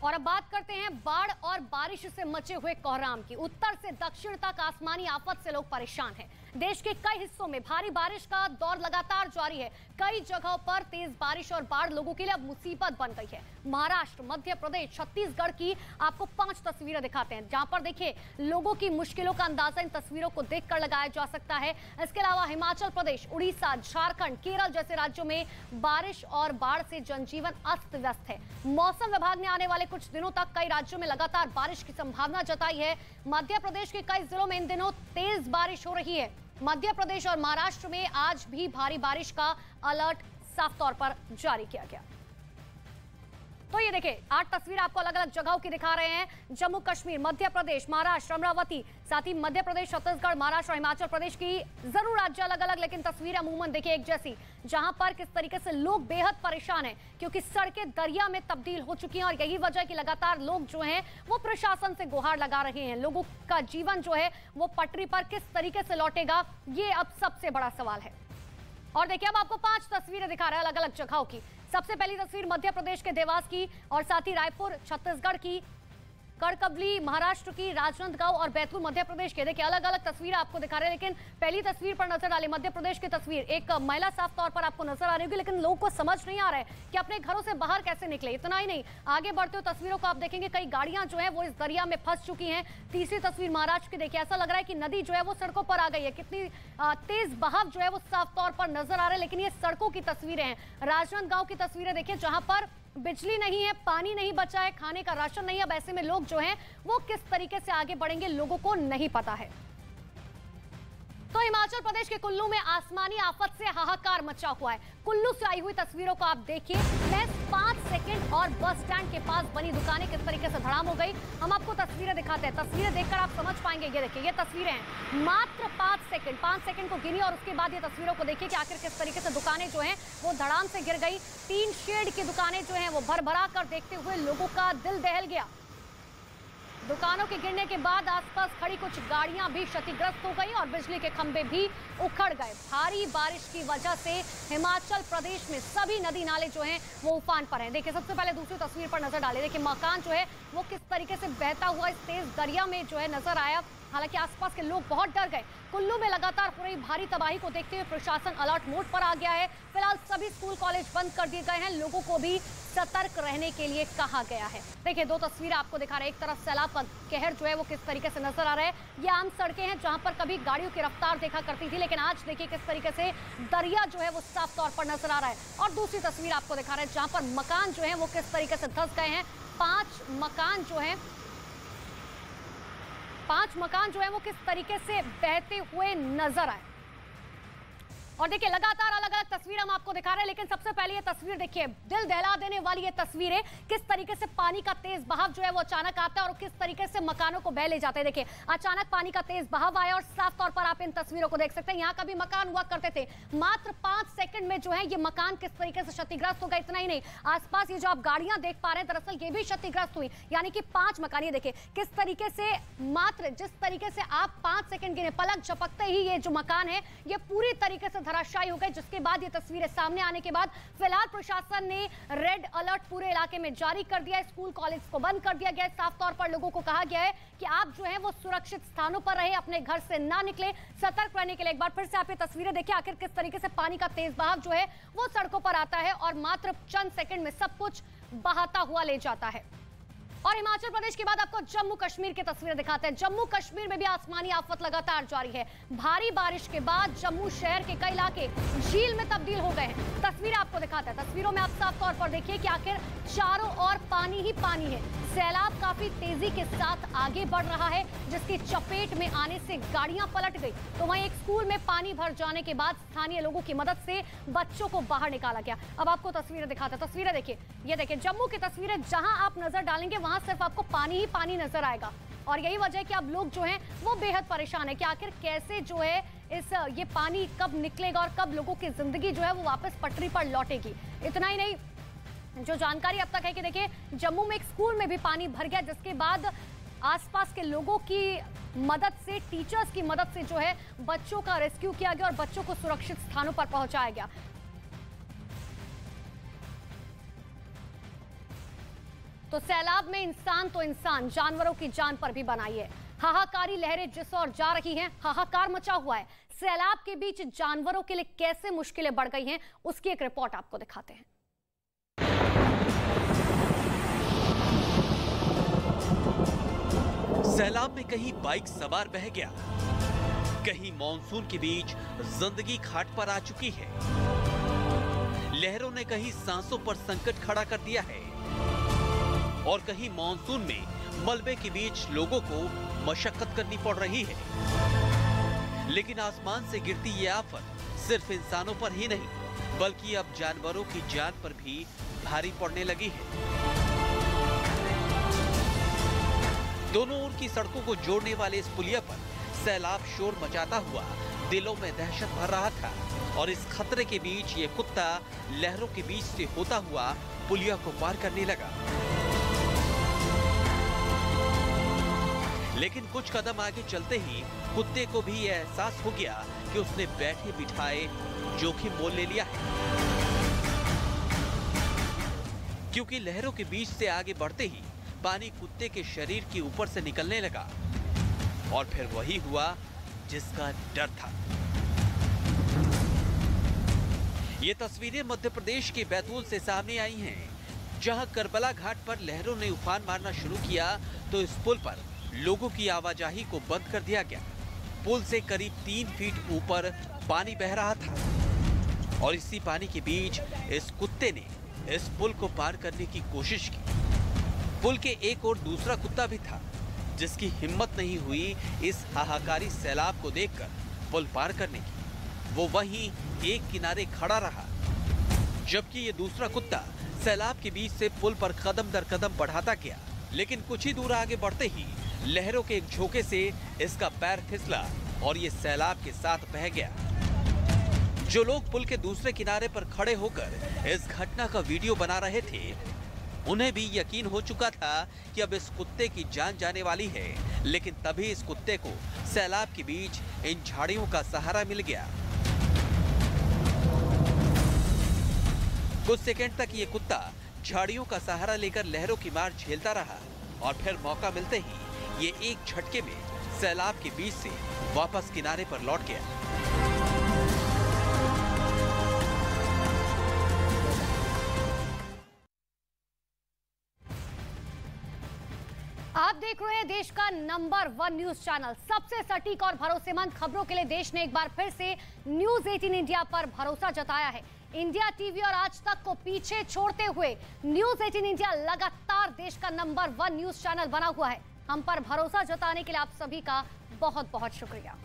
और अब बात करते हैं बाढ़ और बारिश से मचे हुए कोहराम की। उत्तर से दक्षिण तक आसमानी आफत से लोग परेशान हैं। देश के कई हिस्सों में भारी बारिश का दौर लगातार जारी है। कई जगहों पर तेज बारिश और बाढ़ लोगों के लिए अब मुसीबत बन गई है। महाराष्ट्र, मध्य प्रदेश, छत्तीसगढ़ की आपको 5 तस्वीरें दिखाते हैं, जहां पर देखिए लोगों की मुश्किलों का अंदाजा इन तस्वीरों को देखकर लगाया जा सकता है। इसके अलावा हिमाचल प्रदेश, उड़ीसा, झारखंड, केरल जैसे राज्यों में बारिश और बाढ़ से जनजीवन अस्त व्यस्त है। मौसम विभाग ने आने वाले कुछ दिनों तक कई राज्यों में लगातार बारिश की संभावना जताई है। मध्य प्रदेश के कई जिलों में इन दिनों तेज बारिश हो रही है। मध्य प्रदेश और महाराष्ट्र में आज भी भारी बारिश का अलर्ट साफ तौर पर जारी किया गया। तो ये देखिए 8 तस्वीर आपको अलग अलग जगहों की दिखा रहे हैं। जम्मू कश्मीर, मध्य प्रदेश, महाराष्ट्र, अमरावती, साथ ही मध्य प्रदेश, छत्तीसगढ़, महाराष्ट्र और हिमाचल प्रदेश की जरूर राज्य अलग अलग, लेकिन तस्वीरें अमूमन देखिए एक जैसी, जहां पर किस तरीके से लोग बेहद परेशान हैं क्योंकि सड़कें दरिया में तब्दील हो चुकी हैं। और यही वजह कि लगातार लोग जो हैं वो प्रशासन से गुहार लगा रहे हैं। लोगों का जीवन जो है वो पटरी पर किस तरीके से लौटेगा, ये अब सबसे बड़ा सवाल है। और देखिए अब आपको 5 तस्वीरें दिखा रहे हैं अलग अलग जगहों की। सबसे पहली तस्वीर मध्य प्रदेश के देवास की और साथ ही रायपुर छत्तीसगढ़ की, कड़कबली महाराष्ट्र की, राजनांदगांव और बैतूल मध्य प्रदेश के। देखिए अलग अलग तस्वीरें आपको दिखा रहे हैं, लेकिन पहली तस्वीर पर नजर डालें मध्य प्रदेश की तस्वीर। एक महिला साफ तौर पर आपको नजर आ रही होगी, लेकिन लोगों को समझ नहीं आ रहा है कि अपने घरों से बाहर कैसे निकले। इतना ही नहीं, आगे बढ़ते हुए तस्वीरों को आप देखेंगे कई गाड़ियां जो है वो इस दरिया में फंस चुकी हैं। तीसरी तस्वीर महाराष्ट्र की देखिए, ऐसा लग रहा है कि नदी जो है वो सड़कों पर आ गई है। कितनी तेज बहाव जो है वो साफ तौर पर नजर आ रहा है, लेकिन ये सड़कों की तस्वीरें हैं। राजनांदगांव की तस्वीरें देखिए, जहां पर बिजली नहीं है, पानी नहीं बचा है, खाने का राशन नहीं है। अब ऐसे में लोग जो हैं वो किस तरीके से आगे बढ़ेंगे, लोगों को नहीं पता है। तो हिमाचल प्रदेश के कुल्लू में आसमानी आफत से हाहाकार मचा हुआ है। कुल्लू से आई हुई तस्वीरों को आप देखिए। महज 5 सेकंड और बस स्टैंड के पास बनी दुकानें किस तरीके से धड़ाम हो गई। हम आपको तस्वीरें दिखाते हैं, तस्वीरें देखकर आप समझ पाएंगे। ये देखिए, ये तस्वीरें हैं, मात्र 5 सेकंड को गिनी और उसके बाद ये तस्वीरों को देखिए कि आखिर किस तरीके से दुकानें जो हैं वो धड़ाम से गिर गई। 3 शेड की दुकानें जो हैं वो भर-भरा कर देखते हुए लोगों का दिल दहल गया। दुकानों के गिरने के बाद आसपास खड़ी कुछ गाड़ियां भी क्षतिग्रस्त हो गई और बिजली के खंभे भी उखड़ गए। भारी बारिश की वजह से हिमाचल प्रदेश में सभी नदी नाले जो हैं वो उफान पर हैं। देखिए सबसे पहले दूसरी तस्वीर पर नजर डालें। देखिए मकान जो है वो किस तरीके से बहता हुआ इस तेज दरिया में जो है नजर आया। हालांकि आसपास के लोग बहुत डर गए। कुल्लू में लगातार हो रही भारी तबाही को देखते हुए प्रशासन अलर्ट मोड पर आ गया है। फिलहाल सभी स्कूल कॉलेज बंद कर दिए गए हैं। लोगों को भी सतर्क रहने के लिए कहा गया है। देखिए 2 तस्वीरें आपको दिखा रहे हैं। एक तरफ सैलाब का कहर जो है वो किस तरीके से नजर आ रहा है। ये आम सड़कें हैं जहां पर कभी गाड़ियों की रफ्तार देखा करती थी, लेकिन आज देखिए किस तरीके से दरिया जो है वो साफ तौर पर नजर आ रहा है। और दूसरी तस्वीर आपको दिखा रहे हैं जहां पर मकान जो है वो किस तरीके से धंस गए हैं। 5 मकान जो है वो किस तरीके से बहते हुए नजर आए। और देखिए लगातार अलग अलग तस्वीर हम आपको दिखा रहे हैं, लेकिन सबसे पहले ये तस्वीर देखिए, दिल दहला देने वाली ये तस्वीरें, किस तरीके से पानी का तेज बहाव जो है वो अचानक आता है और किस तरीके से मकानों को बह ले जाते हैं। देखिए अचानक पानी का तेज बहाव आया और साफ तौर पर आप इन तस्वीरों को देख सकते हैं। यहाँ का भी मकान हुआ करते थे, मात्र 5 सेकंड में जो है ये मकान किस तरीके से क्षतिग्रस्त हो गया। इतना ही नहीं, आसपास ये जो आप गाड़ियां देख पा रहे हैं दरअसल ये भी क्षतिग्रस्त हुई, यानी कि 5 मकान। ये देखिए किस तरीके से, मात्र जिस तरीके से आप 5 सेकंड गिने, पलक झपकते ही ये जो मकान है ये पूरी तरीके से धराशायी हो गए। जिसके बाद ये तस्वीरें सामने आने के बाद फिलहाल प्रशासन ने रेड अलर्ट पूरे इलाके में जारी कर दिया है। स्कूल कॉलेज को बंद कर दिया गया है। साफ तौर पर लोगों को कहा गया है कि आप जो है वो सुरक्षित स्थानों पर रहे, अपने घर से ना निकले, सतर्क रहने के लिए। एक बार फिर से आप ये तस्वीरें देखिए, आखिर किस तरीके से पानी का तेज बहाव जो है वो सड़कों पर आता है और मात्र चंद सेकंड में सब कुछ बहाता हुआ ले जाता है। और हिमाचल प्रदेश के बाद आपको जम्मू कश्मीर की तस्वीरें दिखाते हैं। जम्मू कश्मीर में भी आसमानी आफत लगातार जारी है। भारी बारिश के बाद जम्मू शहर के कई इलाके झील में तब्दील हो गए हैं। तस्वीरें आपको दिखाते हैं। तस्वीरों में आप साफ तौर पर देखिए कि आखिर चारों ओर पानी ही पानी है। सैलाब काफी तेजी के साथ आगे बढ़ रहा है, जिसकी चपेट में आने से गाड़ियां पलट गई। तो वहीं एक स्कूल में पानी भर जाने के बाद स्थानीय लोगों की मदद से बच्चों को बाहर निकाला गया। अब आपको तस्वीरें दिखाते हैं। तस्वीरें देखिए, ये देखिए जम्मू की तस्वीरें, जहां आप नजर डालेंगे वहां सिर्फ आपको पानी ही पानी नजर आएगा। और यही वजह है कि अब लोग जो हैं वो बेहद परेशान है कि आखिर कैसे जो है ये पानी कब निकलेगा और कब लोगों की जिंदगी जो है वो वापस पटरी पर लौटेगी। इतना ही नहीं, जो जानकारी अब तक है कि देखिए जम्मू में एक स्कूल में भी पानी भर गया, जिसके बाद आसपास के लोगों की मदद से, टीचर्स की मदद से जो है बच्चों का रेस्क्यू किया गया और बच्चों को सुरक्षित स्थानों पर पहुंचाया गया। तो सैलाब में इंसान तो इंसान, जानवरों की जान पर भी बनाई है। हाहाकारी लहरें जिस ओर जा रही हैं, हाहाकार मचा हुआ है। सैलाब के बीच जानवरों के लिए कैसे मुश्किलें बढ़ गई हैं, उसकी एक रिपोर्ट आपको दिखाते हैं। सैलाब में कहीं बाइक सवार बह गया, कहीं मॉनसून के बीच जिंदगी घाट पर आ चुकी है। लहरों ने कहीं सांसों पर संकट खड़ा कर दिया है और कहीं मॉनसून में मलबे के बीच लोगों को मशक्कत करनी पड़ रही है। लेकिन आसमान से गिरती ये आफत सिर्फ इंसानों पर ही नहीं, बल्कि अब जानवरों की जान पर भी भारी पड़ने लगी है। दोनों ओर की सड़कों को जोड़ने वाले इस पुलिया पर सैलाब शोर मचाता हुआ दिलों में दहशत भर रहा था और इस खतरे के बीच ये कुत्ता लहरों के बीच से होता हुआ पुलिया को पार करने लगा। लेकिन कुछ कदम आगे चलते ही कुत्ते को भी यह एहसास हो गया कि उसने बैठे बिठाए जोखिम मोल ले लिया है, क्योंकि लहरों के बीच से आगे बढ़ते ही पानी कुत्ते के शरीर के ऊपर से निकलने लगा और फिर वही हुआ जिसका डर था। ये तस्वीरें मध्य प्रदेश के बैतूल से सामने आई हैं, जहां करबला घाट पर लहरों ने उफान मारना शुरू किया तो इस पुल पर लोगों की आवाजाही को बंद कर दिया गया। पुल से करीब 3 फीट ऊपर पानी बह रहा था और इसी पानी के बीच इस कुत्ते ने इस पुल को पार करने की कोशिश की। पुल के एक और दूसरा कुत्ता भी था, जिसकी हिम्मत नहीं हुई इस हाहाकारी सैलाब को देखकर पुल पार करने की। वो वहीं एक किनारे खड़ा रहा, जबकि ये दूसरा कुत्ता सैलाब के बीच से पुल पर कदम दर कदम बढ़ाता गया। लेकिन कुछ ही दूर आगे बढ़ते ही लहरों के एक झोंके से इसका पैर फिसला और ये सैलाब के साथ बह गया। जो लोग पुल के दूसरे किनारे पर खड़े होकर इस घटना का वीडियो बना रहे थे, उन्हें भी यकीन हो चुका था कि अब इस कुत्ते की जान जाने वाली है। लेकिन तभी इस कुत्ते को सैलाब के बीच इन झाड़ियों का सहारा मिल गया। कुछ सेकंड तक ये कुत्ता झाड़ियों का सहारा लेकर लहरों की मार झेलता रहा और फिर मौका मिलते ही ये एक झटके में सैलाब के बीच से वापस किनारे पर लौट गया। आप देख रहे हैं देश का नंबर 1 न्यूज चैनल। सबसे सटीक और भरोसेमंद खबरों के लिए देश ने एक बार फिर से न्यूज 18 इंडिया पर भरोसा जताया है। इंडिया टीवी और आज तक को पीछे छोड़ते हुए न्यूज 18 इंडिया लगातार देश का नंबर 1 न्यूज चैनल बना हुआ है। हम पर भरोसा जताने के लिए आप सभी का बहुत बहुत शुक्रिया।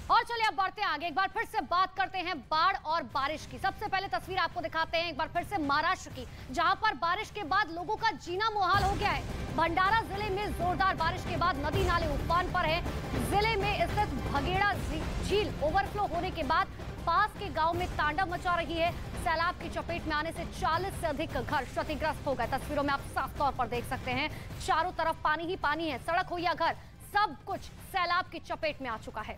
और चलिए अब बढ़ते हैं आगे। एक बार फिर से बात करते हैं बाढ़ और बारिश की। सबसे पहले तस्वीर आपको दिखाते हैं एक बार फिर से महाराष्ट्र की, जहां पर बारिश के बाद लोगों का जीना मुहाल हो गया है। भंडारा जिले में जोरदार बारिश के बाद नदी नाले उफान पर है। जिले में स्थित भगेड़ा झील ओवरफ्लो होने के बाद पास के गांव में तांडव मचा रही है। सैलाब की चपेट में आने से 40 से अधिक घर क्षतिग्रस्त हो गए। तस्वीरों में आप साफ तौर पर देख सकते हैं, चारों तरफ पानी ही पानी है। सड़क हो या घर, सब कुछ सैलाब की चपेट में आ चुका है।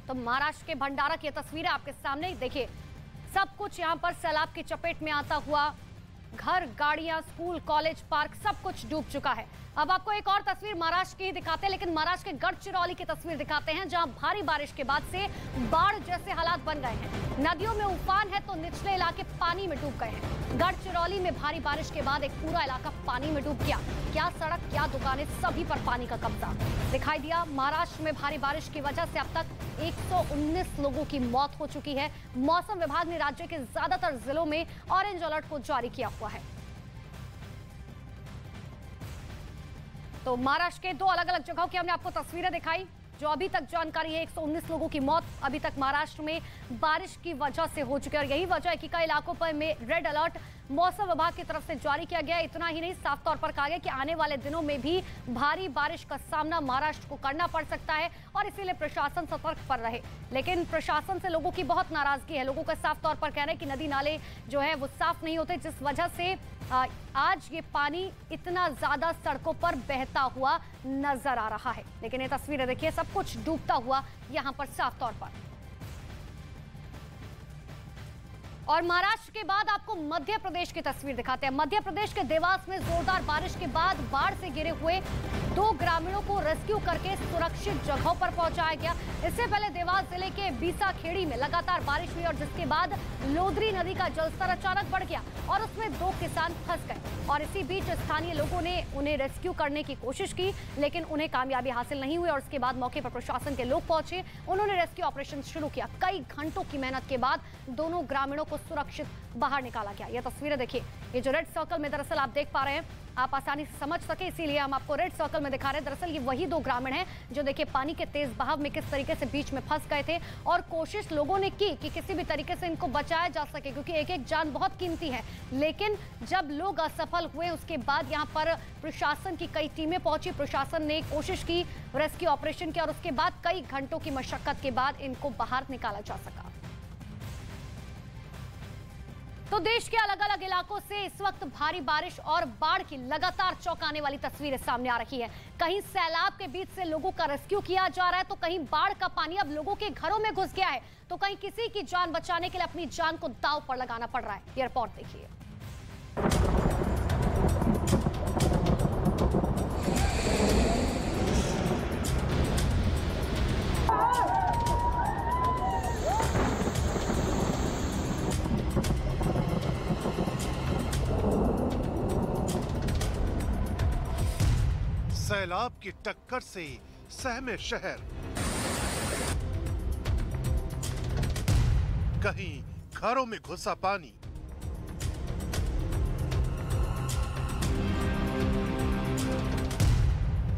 तो महाराष्ट्र के भंडारा की तस्वीरें आपके सामने देखिए, सब कुछ यहां पर सैलाब की चपेट में आता हुआ, घर, गाड़ियां, स्कूल, कॉलेज, पार्क सब कुछ डूब चुका है। अब आपको एक और तस्वीर महाराष्ट्र की ही दिखाते हैं, लेकिन महाराष्ट्र के गढ़चिरौली की तस्वीर दिखाते हैं, जहां भारी बारिश के बाद से बाढ़ जैसे हालात बन गए हैं। नदियों में उफान है तो निचले इलाके पानी में डूब गए हैं। गढ़चिरौली में भारी बारिश के बाद एक पूरा इलाका पानी में डूब गया। क्या सड़क, क्या दुकानें, सभी पर पानी का कब्जा दिखाई दिया। महाराष्ट्र में भारी बारिश की वजह से अब तक 119 लोगों की मौत हो चुकी है। मौसम विभाग ने राज्य के ज्यादातर जिलों में ऑरेंज अलर्ट को जारी किया हुआ है। तो महाराष्ट्र के 2 अलग अलग जगहों की हमने आपको तस्वीरें दिखाई। जो अभी तक जानकारी है, 119 लोगों की मौत अभी तक महाराष्ट्र में बारिश की वजह से हो चुकी है और यही वजह है कि कई इलाकों पर में रेड अलर्ट मौसम विभाग की तरफ से जारी किया गया। इतना ही नहीं, साफ तौर पर कहा गया कि आने वाले दिनों में भी भारी बारिश का सामना महाराष्ट्र को करना पड़ सकता है और इसीलिए प्रशासन सतर्क पर रहे। लेकिन प्रशासन से लोगों की बहुत नाराजगी है। लोगों का साफ तौर पर कहना है कि नदी नाले जो है वो साफ नहीं होते, जिस वजह से आज ये पानी इतना ज्यादा सड़कों पर बहता हुआ नजर आ रहा है। लेकिन ये तस्वीरें देखिए, सब कुछ डूबता हुआ यहां पर साफ तौर पर। और महाराष्ट्र के बाद आपको मध्य प्रदेश की तस्वीर दिखाते हैं। मध्य प्रदेश के देवास में जोरदार बारिश के बाद बाढ़ से घिरे हुए 2 ग्रामीणों को रेस्क्यू करके सुरक्षित जगहों पर पहुंचाया गया। इससे पहले देवास जिले के बीसा खेड़ी में लगातार बारिश हुई और जिसके बाद लोदरी नदी का जलस्तर अचानक बढ़ गया और उसमें 2 किसान फंस गए। और इसी बीच स्थानीय लोगों ने उन्हें रेस्क्यू करने की कोशिश की, लेकिन उन्हें कामयाबी हासिल नहीं हुई और उसके बाद मौके पर प्रशासन के लोग पहुंचे। उन्होंने रेस्क्यू ऑपरेशन शुरू किया। कई घंटों की मेहनत के बाद दोनों ग्रामीणों को सुरक्षित बाहर निकाला गया। ये तस्वीरें देखिए, ये जो रेड सर्कल में दरअसल आप देख पा रहे हैं, आप आसानी से समझ सके इसीलिए हम आपको रेड सर्कल में दिखा रहे हैं। दरअसल ये वही 2 ग्रामीण हैं जो देखिए पानी के तेज बहाव में किस तरीके से बीच में फंस गए थे और कोशिश लोगों ने की कि किसी भी तरीके से इनको बचाया जा सके, क्योंकि एक एक जान बहुत कीमती है। लेकिन जब लोग असफल हुए उसके बाद यहाँ पर प्रशासन की कई टीमें पहुंची, प्रशासन ने कोशिश की रेस्क्यू ऑपरेशन किया और उसके बाद कई घंटों की मशक्कत के बाद इनको बाहर निकाला जा सका। तो देश के अलग अलग इलाकों से इस वक्त भारी बारिश और बाढ़ की लगातार चौंकाने वाली तस्वीरें सामने आ रही है। कहीं सैलाब के बीच से लोगों का रेस्क्यू किया जा रहा है, तो कहीं बाढ़ का पानी अब लोगों के घरों में घुस गया है, तो कहीं किसी की जान बचाने के लिए अपनी जान को दांव पर लगाना पड़ रहा है। ये रिपोर्ट देखिए। सैलाब की टक्कर से सहमे शहर, कहीं घरों में घुसा पानी,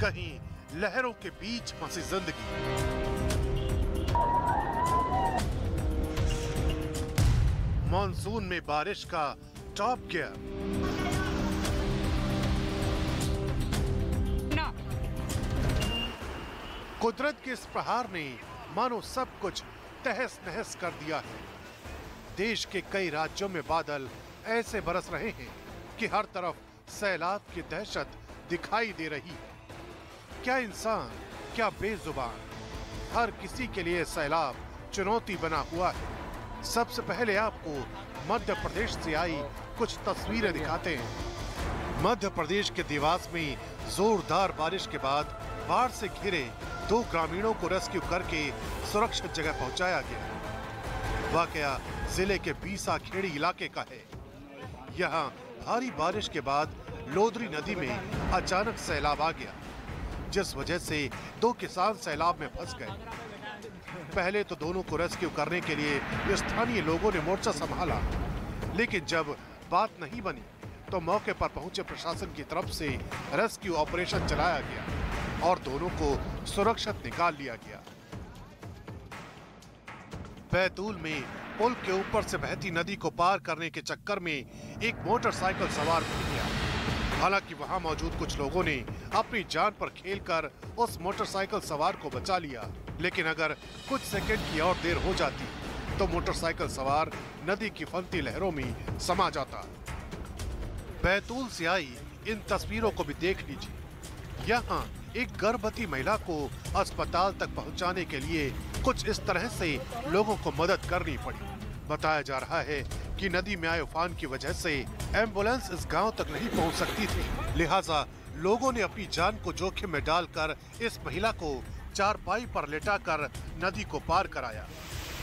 कहीं लहरों के बीच फंसी जिंदगी। मॉनसून में बारिश का टॉप गियर। कुदरत के इस प्रहार ने मानो सब कुछ तहस नहस कर दिया है। देश के कई राज्यों में बादल ऐसे बरस रहे हैं कि हर तरफ सैलाब की दहशत दिखाई दे रही है। क्या इंसान, क्या बेजुबान, हर किसी के लिए सैलाब चुनौती बना हुआ है। सबसे पहले आपको मध्य प्रदेश से आई कुछ तस्वीरें दिखाते हैं। मध्य प्रदेश के देवास में जोरदार बारिश के बाद बाढ़ से घिरे 2 ग्रामीणों को रेस्क्यू करके सुरक्षित जगह पहुंचाया गया। वाकया जिले के बीसा खेड़ी इलाके का है। यहाँ भारी बारिश के बाद लोदरी नदी में अचानक सैलाब आ गया, जिस वजह से 2 किसान सैलाब में फंस गए। पहले तो दोनों को रेस्क्यू करने के लिए स्थानीय लोगों ने मोर्चा संभाला, लेकिन जब बात नहीं बनी तो मौके पर पहुंचे प्रशासन की तरफ से रेस्क्यू ऑपरेशन चलाया गया और दोनों को सुरक्षित निकाल लिया गया। बैतूल में पुल के ऊपर से बहती नदी को पार करने के चक्कर में एक मोटरसाइकिल सवार बह गया। हालांकि वहां मौजूद कुछ लोगों ने अपनी जान पर खेलकर उस मोटरसाइकिल सवार को बचा लिया, लेकिन अगर कुछ सेकंड की और देर हो जाती तो मोटरसाइकिल सवार नदी की फनती लहरों में समा जाता। बैतूल से आई इन तस्वीरों को भी देख लीजिए। यहाँ एक गर्भवती महिला को अस्पताल तक पहुंचाने के लिए कुछ इस तरह से लोगों को मदद करनी पड़ी। बताया जा रहा है कि नदी में आए उफान की वजह से एम्बुलेंस इस गांव तक नहीं पहुंच सकती थी, लिहाजा लोगों ने अपनी जान को जोखिम में डालकर इस महिला को चारपाई पर लेटाकर नदी को पार कराया।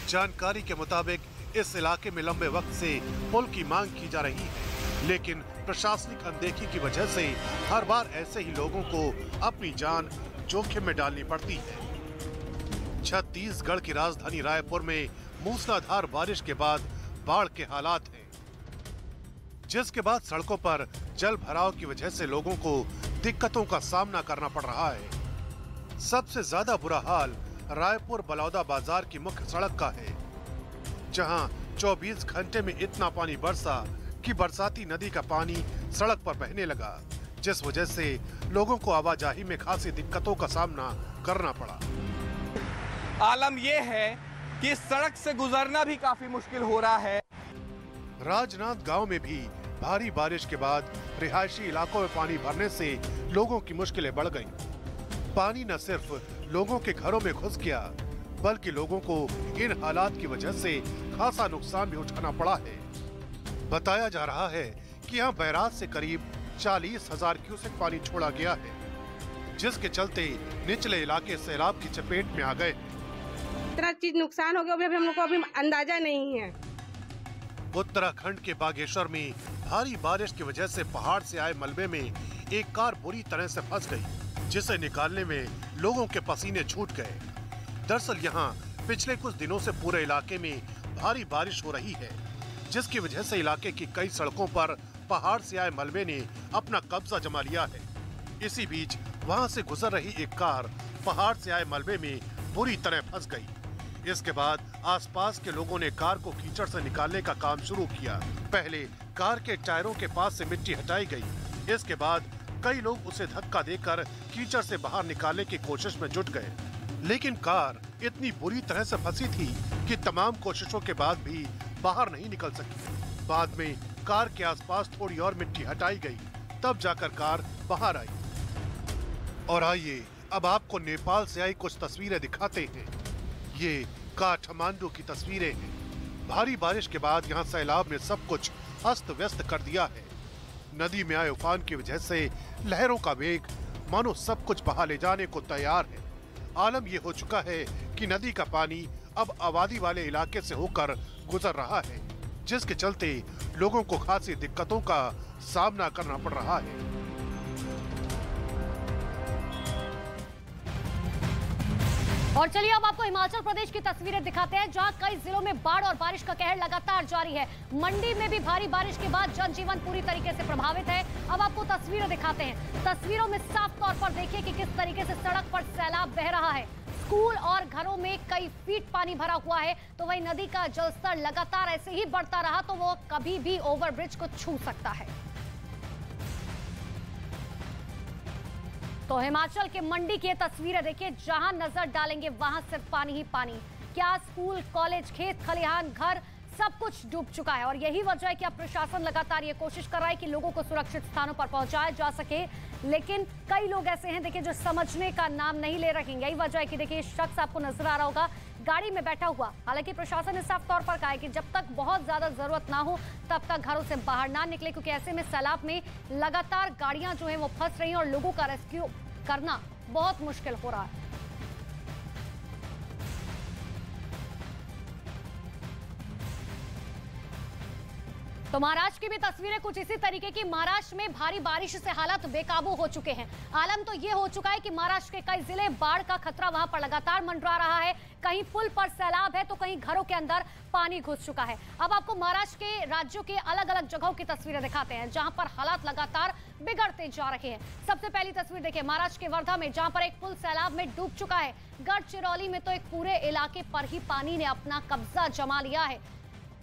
जानकारी के मुताबिक इस इलाके में लंबे वक्त से पुल की मांग की जा रही है, लेकिन प्रशासनिक अनदेखी की वजह से हर बार ऐसे ही लोगों को अपनी जान जोखिम में डालनी पड़ती है। छत्तीसगढ़ की राजधानी रायपुर में मूसलाधार बारिश के बाद बाढ़ के हालात हैं, जिसके बाद सड़कों पर जल भराव की वजह से लोगों को दिक्कतों का सामना करना पड़ रहा है। सबसे ज्यादा बुरा हाल रायपुर बलौदा बाजार की मुख्य सड़क का है, जहां 24 घंटे में इतना पानी बरसा कि बरसाती नदी का पानी सड़क पर बहने लगा, जिस वजह से लोगों को आवाजाही में खासी दिक्कतों का सामना करना पड़ा। आलम यह है कि सड़क से गुजरना भी काफी मुश्किल हो रहा है। राजनांद गांव में भी भारी बारिश के बाद रिहायशी इलाकों में पानी भरने से लोगों की मुश्किलें बढ़ गईं। पानी न सिर्फ लोगों के घरों में घुस गया, बल्कि लोगों को इन हालात की वजह से खासा नुकसान भी उठाना पड़ा है। बताया जा रहा है कि यहाँ बैराज से करीब 40,000 क्यूसेक पानी छोड़ा गया है, जिसके चलते निचले इलाके सैलाब की चपेट में आ गए। इतना चीज नुकसान हो गया अभी हम लोग को अभी अंदाजा नहीं है। उत्तराखंड के बागेश्वर में भारी बारिश की वजह से पहाड़ से आए मलबे में एक कार बुरी तरह से फंस गई, जिसे निकालने में लोगों के पसीने छूट गए। दरअसल यहाँ पिछले कुछ दिनों से पूरे इलाके में भारी बारिश हो रही है, जिसकी वजह से इलाके की कई सड़कों पर पहाड़ से आए मलबे ने अपना कब्जा जमा लिया है। इसी बीच वहां से गुजर रही एक कार पहाड़ से आए मलबे में बुरी तरह फंस गई। इसके बाद आसपास के लोगों ने कार को कीचड़ से निकालने का काम शुरू किया। पहले कार के टायरों के पास से मिट्टी हटाई गई। इसके बाद कई लोग उसे धक्का देकर कीचड़ से बाहर निकालने की कोशिश में जुट गए, लेकिन कार इतनी बुरी तरह से फंसी थी कि तमाम कोशिशों के बाद भी बाहर नहीं निकल सकी। बाद में कार के आसपास थोड़ी और मिट्टी हटाई गई, तब जाकर कार बाहर आई। और आइए अब आपको नेपाल से आई कुछ तस्वीरें दिखाते हैं। ये काठमांडू की तस्वीरें हैं। भारी बारिश के बाद यहाँ सैलाब ने सब कुछ अस्त व्यस्त कर दिया है। नदी में आए उफान की वजह से लहरों का वेग मानो सब कुछ बहा ले जाने को तैयार है। आलम ये हो चुका है कि नदी का पानी अब आबादी वाले इलाके से होकर गुजर रहा है, जिसके चलते लोगों को खासी दिक्कतों का सामना करना पड़ रहा है। और चलिए अब आपको हिमाचल प्रदेश की तस्वीरें दिखाते हैं, जहां कई जिलों में बाढ़ और बारिश का कहर लगातार जारी है। मंडी में भी भारी बारिश के बाद जनजीवन पूरी तरीके से प्रभावित है। अब आपको तस्वीरें दिखाते हैं। तस्वीरों में साफ तौर पर देखिए कि किस तरीके से सड़क पर सैलाब बह रहा है। स्कूल और घरों में कई फीट पानी भरा हुआ है, तो वही नदी का जलस्तर लगातार ऐसे ही बढ़ता रहा तो वो कभी भी ओवरब्रिज को छू सकता है। तो हिमाचल के मंडी की ये तस्वीरें देखिए, जहां नजर डालेंगे वहां सिर्फ पानी ही पानी। क्या स्कूल, कॉलेज, खेत खलिहान, घर सब कुछ डूब चुका है। और यही वजह है कि अब प्रशासन लगातार ये कोशिश कर रहा है कि लोगों को सुरक्षित स्थानों पर पहुंचाया जा सके, लेकिन कई लोग ऐसे हैं देखिए जो समझने का नाम नहीं ले रहे हैं। यही वजह है कि देखिए शख्स आपको नजर आ रहा होगा गाड़ी में बैठा हुआ। हालांकि प्रशासन ने साफ तौर पर कहा है कि जब तक बहुत ज्यादा जरूरत ना हो तब तक घरों से बाहर ना निकले, क्योंकि ऐसे में सैलाब में लगातार गाड़ियां जो है वो फंस रही हैं और लोगों का रेस्क्यू करना बहुत मुश्किल हो रहा है। तो महाराष्ट्र की भी तस्वीरें कुछ इसी तरीके की। महाराष्ट्र में भारी बारिश से हालात बेकाबू हो चुके हैं। आलम तो ये हो चुका है कि महाराष्ट्र के कई जिले बाढ़ का खतरा वहां पर लगातार मंडरा रहा है। कहीं पुल पर सैलाब है तो कहीं घरों के अंदर पानी घुस चुका है। अब आपको महाराष्ट्र के राज्यों के अलग अलग जगहों की तस्वीरें दिखाते हैं, जहां पर हालात लगातार बिगड़ते जा रहे हैं। सबसे पहली तस्वीर देखिए महाराष्ट्र के वर्धा में, जहां पर एक पुल सैलाब में डूब चुका है। गढ़चिरौली में तो एक पूरे इलाके पर ही पानी ने अपना कब्जा जमा लिया है।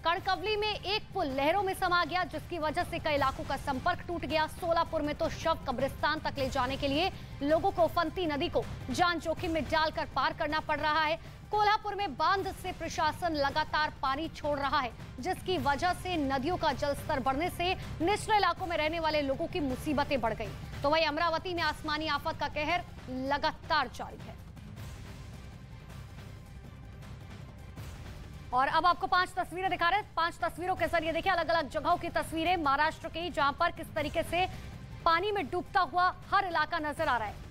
कणकवली में एक पुल लहरों में समा गया, जिसकी वजह से कई इलाकों का संपर्क टूट गया। सोलापुर में तो शव कब्रिस्तान तक ले जाने के लिए लोगों को फंती नदी को जान जोखिम में डालकर पार करना पड़ रहा है। कोल्हापुर में बांध से प्रशासन लगातार पानी छोड़ रहा है, जिसकी वजह से नदियों का जलस्तर बढ़ने से निचले इलाकों में रहने वाले लोगों की मुसीबतें बढ़ गई। तो वहीं अमरावती में आसमानी आफत का कहर लगातार जारी है। और अब आपको 5 तस्वीरें दिखा रहे हैं। 5 तस्वीरों के जरिए देखिए अलग अलग जगहों की तस्वीरें महाराष्ट्र की, जहां पर किस तरीके से पानी में डूबता हुआ हर इलाका नजर आ रहा है।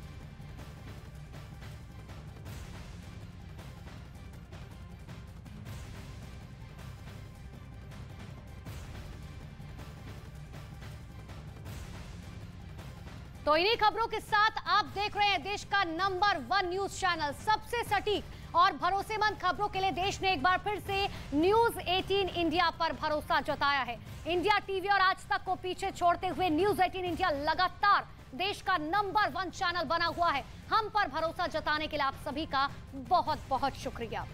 तो इन्हीं खबरों के साथ आप देख रहे हैं देश का नंबर 1 न्यूज चैनल। सबसे सटीक और भरोसेमंद खबरों के लिए देश ने एक बार फिर से न्यूज 18 इंडिया पर भरोसा जताया है। इंडिया टीवी और आज तक को पीछे छोड़ते हुए न्यूज 18 इंडिया लगातार देश का नंबर 1 चैनल बना हुआ है। हम पर भरोसा जताने के लिए आप सभी का बहुत बहुत शुक्रिया।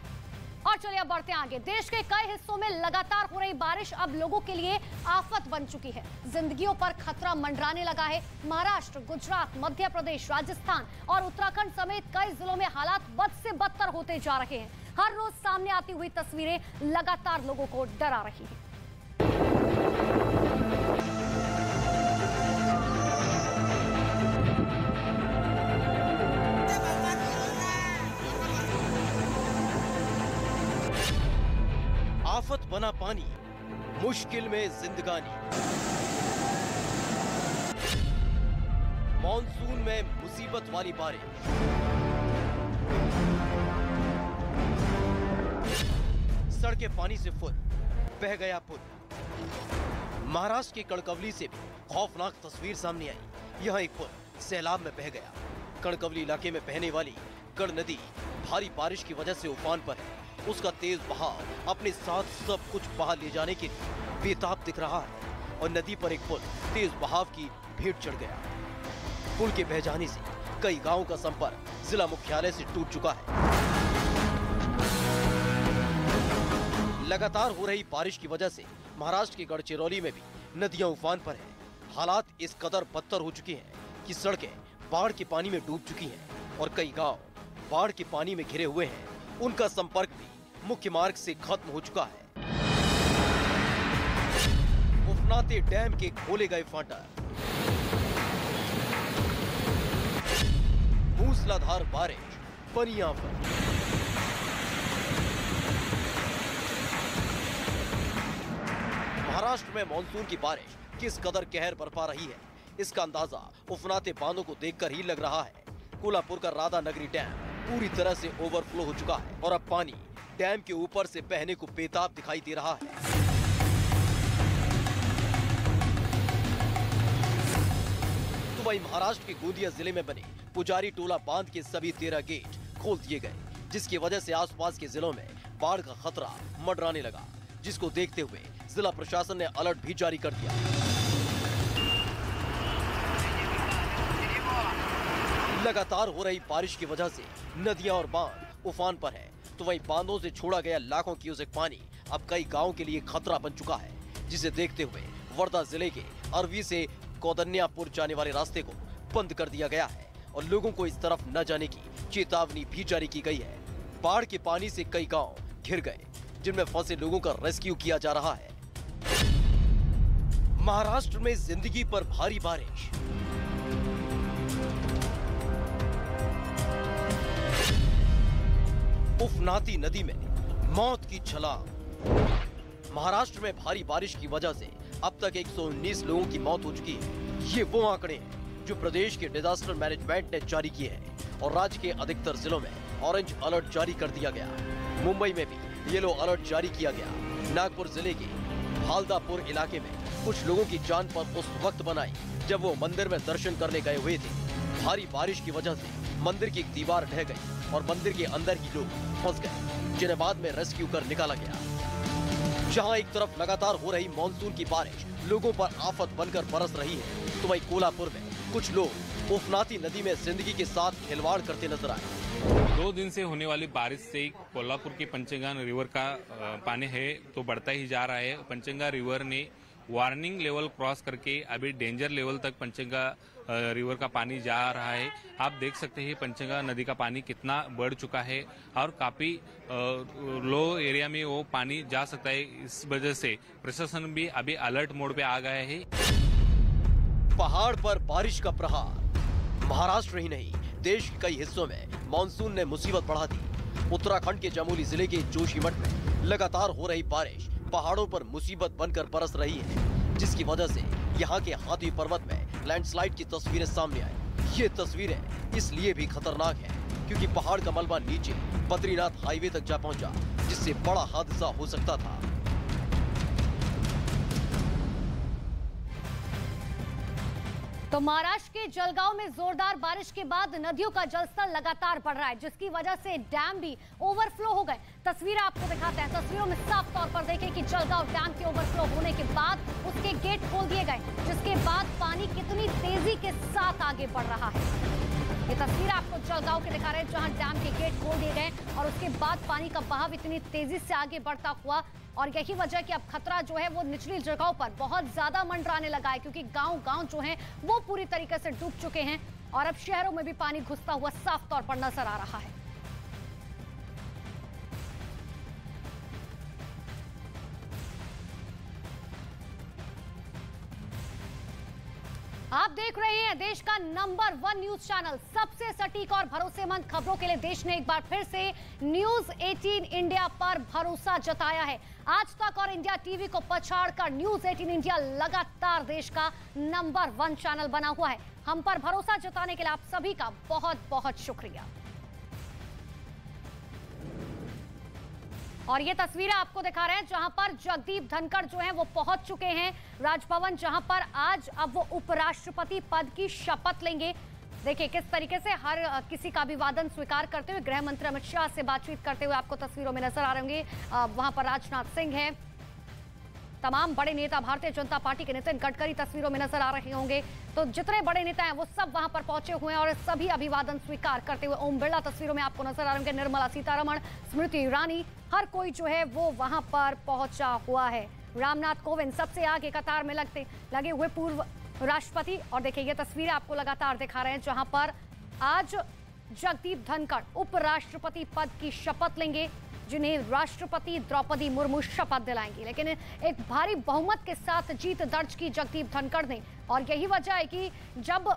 और चलिए अब बढ़ते हैं आगे। देश के कई हिस्सों में लगातार हो रही बारिश अब लोगों के लिए आफत बन चुकी है। जिंदगियों पर खतरा मंडराने लगा है। महाराष्ट्र, गुजरात, मध्य प्रदेश, राजस्थान और उत्तराखंड समेत कई जिलों में हालात बद से बदतर होते जा रहे हैं। हर रोज सामने आती हुई तस्वीरें लगातार लोगों को डरा रही हैं। आफत बना पानी, मुश्किल में जिंदगानी। मॉनसून में मुसीबत वाली बारिश, सड़कें पानी से फुल, बह गया पुल। महाराष्ट्र के कणकवली से भी खौफनाक तस्वीर सामने आई। यहाँ एक पुल सैलाब में बह गया। कणकवली इलाके में बहने वाली कण नदी भारी बारिश की वजह से उफान पर है। उसका तेज बहाव अपने साथ सब कुछ बहा ले जाने के लिए बेताब दिख रहा है और नदी पर एक पुल तेज बहाव की भेंट चढ़ गया। पुल के बह जाने से कई गांवों का संपर्क जिला मुख्यालय से टूट चुका है। लगातार हो रही बारिश की वजह से महाराष्ट्र के गढ़चिरौली में भी नदियां उफान पर हैं। हालात इस कदर बदतर हो चुके हैं कि सड़कें बाढ़ के पानी में डूब चुकी हैं और कई गांव बाढ़ के पानी में घिरे हुए हैं। उनका संपर्क भी मुख्य मार्ग से खत्म हो चुका है। उफनाते डैम के खोले गए फाटक, मूसलाधार बारिश, पनियां पर। महाराष्ट्र में मानसून की बारिश किस कदर कहर बरपा रही है, इसका अंदाजा उफनाते बांधों को देखकर ही लग रहा है। कोल्हापुर का राधा नगरी डैम पूरी तरह से ओवरफ्लो हो चुका है और अब पानी डैम के ऊपर से बहने को बेताब दिखाई दे रहा है। तो वहीं महाराष्ट्र के गोंदिया जिले में बने पुजारी टोला बांध के सभी 13 गेट खोल दिए गए, जिसकी वजह से आसपास के जिलों में बाढ़ का खतरा मंडराने लगा, जिसको देखते हुए जिला प्रशासन ने अलर्ट भी जारी कर दिया। लगातार हो रही बारिश की वजह से नदियां और बांध उफान पर है, तो वहीं बांधों से छोड़ा गया लाखों क्यूसेक पानी अब कई गांवों के लिए खतरा बन चुका है, जिसे देखते हुए वर्धा जिले के अरवी से कौदन्यापुर जाने वाले रास्ते को बंद कर दिया गया है और लोगों को इस तरफ न जाने की चेतावनी भी जारी की गई है। बाढ़ के पानी से कई गांव घिर गए, जिनमें फंसे लोगों का रेस्क्यू किया जा रहा है। महाराष्ट्र में जिंदगी पर भारी बारिश, उफनाती नदी में मौत की छलांग। महाराष्ट्र में भारी बारिश की वजह से अब तक 119 लोगों की मौत हो चुकी है। ये वो आंकड़े हैं जो प्रदेश के डिजास्टर मैनेजमेंट ने जारी किए हैं और राज्य के अधिकतर जिलों में ऑरेंज अलर्ट जारी कर दिया गया। मुंबई में भी येलो अलर्ट जारी किया गया। नागपुर जिले के हालदापुर इलाके में कुछ लोगों की जान पर उस वक्त बनाई जब वो मंदिर में दर्शन करने गए हुए थे। भारी बारिश की वजह से मंदिर की एक दीवार ढह गई और मंदिर के अंदर ही लोग फंस गए, जिन्हें बाद में रेस्क्यू कर निकाला गया। जहां एक तरफ लगातार हो रही मानसून की बारिश लोगों पर आफत बनकर बरस रही है, तो वहीं कोल्हापुर में कुछ लोग उफनाती नदी में जिंदगी के साथ खिलवाड़ करते नजर आए। 2 दिन से होने वाली बारिश से कोल्हापुर के पंचगंगा रिवर का पानी है तो बढ़ता ही जा रहा है। पंचगंगा रिवर ने वार्निंग लेवल क्रॉस करके अभी डेंजर लेवल तक पंचगंगा रिवर का पानी जा रहा है। आप देख सकते हैं पंचगंगा नदी का पानी कितना बढ़ चुका है और काफी लो एरिया में वो पानी जा सकता है। इस वजह से प्रशासन भी अभी अलर्ट मोड पे आ गया है। पहाड़ पर बारिश का प्रहार। महाराष्ट्र ही नहीं, देश के कई हिस्सों में मानसून ने मुसीबत बढ़ा दी। उत्तराखंड के चमोली जिले के जोशीमठ में लगातार हो रही बारिश पहाड़ों पर मुसीबत बनकर बरस रही है, जिसकी वजह से यहाँ के हाथी पर्वत में लैंडस्लाइड की तस्वीरें सामने आई। ये तस्वीरें इसलिए भी खतरनाक हैं क्योंकि पहाड़ का मलबा नीचे बद्रीनाथ हाईवे तक जा पहुंचा, जिससे बड़ा हादसा हो सकता था। तो महाराष्ट्र के जलगांव में जोरदार बारिश के बाद नदियों का जलस्तर लगातार बढ़ रहा है, जिसकी वजह से डैम भी ओवरफ्लो हो गए। तस्वीरें आपको दिखाते हैं। तस्वीरों में साफ तौर पर देखें कि जलगांव डैम के ओवरफ्लो होने के बाद उसके गेट खोल दिए गए, जिसके बाद पानी कितनी तेजी के साथ आगे बढ़ रहा है। ये तस्वीर आपको जलगांव के दिखा रहे हैं, जहां डैम के गेट खोल दिए गए और उसके बाद पानी का बहाव इतनी तेजी से आगे बढ़ता हुआ, और यही वजह कि अब खतरा जो है वो निचली जगहों पर बहुत ज्यादा मंडराने लगा है, क्योंकि गांव जो हैं वो पूरी तरीके से डूब चुके हैं और अब शहरों में भी पानी घुसता हुआ साफ तौर पर नजर आ रहा है। आप देख रहे हैं देश का नंबर 1 न्यूज चैनल। सबसे सटीक और भरोसेमंद खबरों के लिए देश ने एक बार फिर से न्यूज 18 इंडिया पर भरोसा जताया है। आज तक और इंडिया टीवी को पछाड़कर न्यूज 18 इंडिया लगातार देश का नंबर 1 चैनल बना हुआ है। हम पर भरोसा जताने के लिए आप सभी का बहुत बहुत शुक्रिया। और ये तस्वीरें आपको दिखा रहे हैं जहां पर जगदीप धनखड़ जो हैं वो पहुंच चुके हैं राजभवन, जहां पर आज अब वो उपराष्ट्रपति पद की शपथ लेंगे। देखिए किस तरीके से हर किसी का अभिवादन स्वीकार करते हुए गृह मंत्री अमित शाह से बातचीत करते हुए आपको तस्वीरों में नजर आ रहे होंगे। वहां पर राजनाथ सिंह है, तमाम बड़े नेता, भारतीय जनता पार्टी के नितिन गडकरी तस्वीरों में नजर आ रहे होंगे। तो जितने बड़े नेता हैं वो सब वहां पर पहुंचे हुए हैं और सभी अभिवादन स्वीकार करते हुए। ओम बिरला तस्वीरों में आपको नजर आ रहे होंगे, निर्मला सीतारमण, स्मृति ईरानी, हर कोई जो है वो वहां पर पहुंचा हुआ है। रामनाथ कोविंद सबसे आगे कतार में लगे हुए पूर्व राष्ट्रपति। और देखिए ये तस्वीरें आपको लगातार दिखा रहे हैं जहां पर आज जगदीप धनखड़ उपराष्ट्रपति पद की शपथ लेंगे, जिन्हें राष्ट्रपति द्रौपदी मुर्मू शपथ दिलाएंगी। लेकिन एक भारी बहुमत के साथ जीत दर्ज की जगदीप धनखड़ ने, और यही वजह है कि जब